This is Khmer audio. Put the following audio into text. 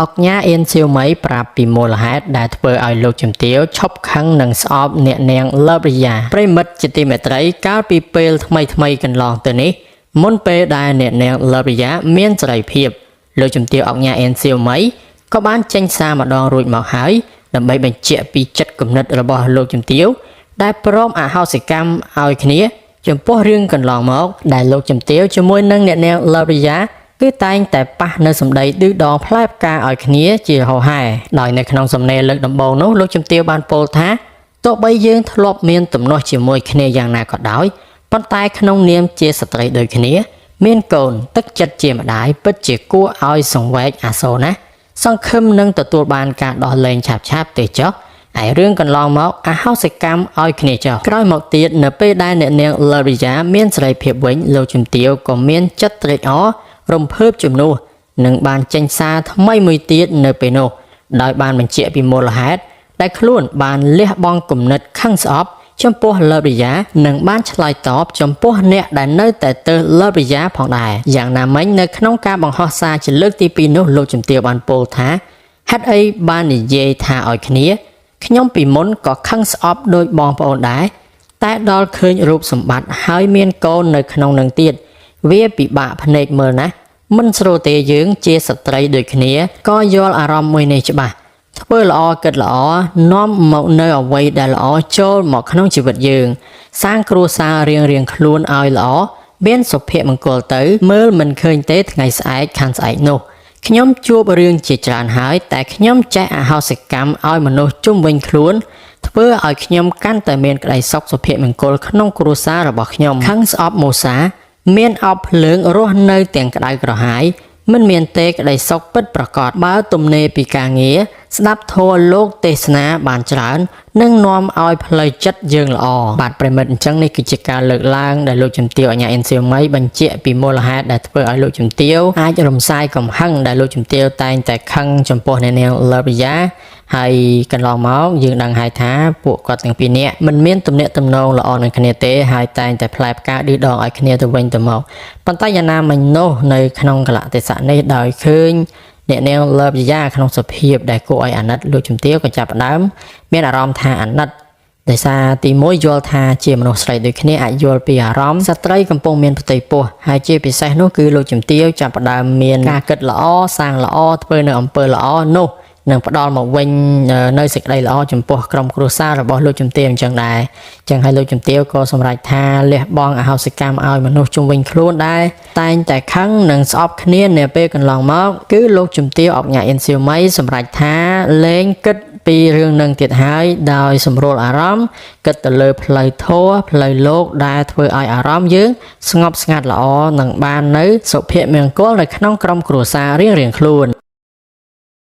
អុកញ៉ាអៀនសៀវមីប្រាប់ពីមូលហេតុដែលធ្វើឲ្យលោកជំទាវឈប់ខឹងនិងស្អប់អ្នកនាងលបរិយាប្រិមិត្តជាទីមេត្រីកាលពីពេលថ្មីកន្លងទៅនេះមុនពេលដែលអ្នកនាងលបរិយាមានសេរីភាពលោកជំទាវអុកញ៉ាអៀនសៀវមីក៏បានចេញសារម្ដងរួចមកហើយដើម្បីបញ្ជាក់ពីចិត្តគំនិតរបស់លោកជំទាវដែលព្រមអហោសិកម្មឲ្យគ្នាចំពោះរឿងកន្លងមកដែលលោកជំទាវជាមួយនឹងអ្នកនាងលបរិយាគឺតែងតែប៉ះនៅសម្ដីឌឺដងផ្លែផ្កាឲ្យគ្នាជាហោហែដោយនៅក្នុងសំណេរលើកដំបូងនោះលោកជំទាវបានពោលថាទោះបីយើងធ្លាប់មានទំនាស់ជាមួយគ្នាយ៉ាងណាក៏ដោយប៉ុន្តែក្នុងនាមជាស្ត្រីដូចគ្នាមានកូនទឹកចិត្តជាម្ដាយពិតជាគួរឲ្យសង្វេគអាសូរណាស់សង្ឃឹមនឹងទទួលបានការដោះលែងឆាប់ទេចុះឯរឿងកន្លងមកអហោសិកម្មឲ្យគ្នាចុះក្រោយមកទៀតនៅពេលដែលអ្នកនាងលបរិយាមានសេរីភាពវិញលោកជំទាវក៏មានចិត្តត្រេកអររំភើបជំនួសនិងបានចេញសារថ្មីមួយទៀតនៅពេលនោះដោយបានបញ្ជាក់ពីមូលហេតុដែលខ្លួនបានលះបង់គំនិតខឹងស្អប់ចំពោះលបរិយានិងបានឆ្លើយតបចំពោះអ្នកដែលនៅតែទើសលបរិយាផងដែរយ៉ាងណាមិញនៅក្នុងការបង្ហោះសារជាលើកទី2នោះលោកជំទាវបានពោលថាហេតុអីបាននិយាយថាឲ្យគ្នាខ្ញុំពីមុនក៏ខឹងស្អប់ដោយបងប្អូនដែរតែដល់ឃើញរូបសម្បត្តិហើយមានកូននៅក្នុងនឹងទៀតវាពិបាកភ្នែកមើលណាស់មិនស្រួលទេយើងជាស្ត្រីដូចគ្នាក៏យល់អារម្មណ៍មួយនេះច្បាស់ធ្វើល្អគិតល្អនាំមកនៅអ្វីដែលល្អចូលមកក្នុងជីវិតយើងសាងគ្រួសាររៀងខ្លួនឲ្យល្អមានសុភមង្គលទៅមើលមិនឃើញទេថ្ងៃស្អែកខាងស្អែកនោះខ្ញុំជួបរឿងជាច្រើនហើយតែខ្ញុំចេះអហោសិកម្មឲ្យមនុស្សជុំវិញខ្លួនធ្វើឲ្យខ្ញុំកាន់តែមានក្តីសុខសុភមង្គលក្នុងគ្រួសាររបស់ខ្ញុំខឹងស្អប់មូសាមានអប់ភ្លើងរស់នៅទាំងក្តៅក្រហាយមិនមានទេក្តីសុខពិតប្រាកដបើទំនេរពីការងារស្ដាប់ធម៌លោកទេសនាបានច្រើននឹងនាំឲ្យផ្លូវចិត្តយើងល្អបាទប្រិមិត្តអញ្ចឹងនេះគឺជាការលើកឡើងដែលលោកជំទាវអញ្ញាអ៊ីនសៀវមីបញ្ជាក់ពីមូលហេតុដែលធ្វើឲ្យលោកជំទាវអាចរំសាយកំហឹងដែលលោកជំទាវតែងតែខឹងចំពោះអ្នកនាងលបរិយាហើយកន្លងមកយើងដឹងហើយថាពួកគាត់ទាំងពីរនាក់មិនមានទំនាក់ទំនងល្អនឹងគ្នាទេហើយតែងតែផ្លែផ្កាឌឺដងឲ្យគ្នាទៅវិញទៅមកប៉ុន្តែយ៉ាងណាមិញនោះនៅក្នុងកលៈទេសៈនេះដោយឃើញអ្នកនាងលបរិយាក្នុងសភាពដែលគួរឲ្យអាណិតលោកជំទាវក៏ចាប់ផ្ដើមមានអារម្មណ៍ថាអាណិតដោយសារទី1យល់ថាជាមនុស្សស្រីដូចគ្នាអាចយល់ពីអារម្មណ៍ស្ត្រីកំពុងមានផ្ទៃពោះហើយជាពិសេសនោះគឺលោកជំទាវចាប់ផ្ដើមមានការគិតល្អសាងល្អធ្វើនៅអំពើល្អនោះនឹងផ្ដល់មកវិញនៅសេចក្តីល្អចំពោះក្រុមគ្រួសាររបស់លោកជំទាវអញ្ចឹងដែរអញ្ចឹងហើយលោកជំទាវក៏សម្រេចថាលះបង់អហោសិកម្មឲ្យមនុស្សជុំវិញខ្លួនដែរតែងតែខឹងនិងស្អប់គ្នានៅពេលកន្លងមកគឺលោកជំទាវអុកញ៉ាអ៊ីនសៀវមីសម្រេចថាលែងគិតពីរឿងនឹងទៀតហើយដោយសម្រួលអារម្មណ៍គិតទៅលើផ្លូវធម៌ផ្លូវលោកដែលធ្វើឲ្យអារម្មណ៍យើងស្ងប់ស្ងាត់ល្អនិងបាននៅសុភមង្គលនៅក្នុងក្រុមគ្រួសាររៀងខ្លួន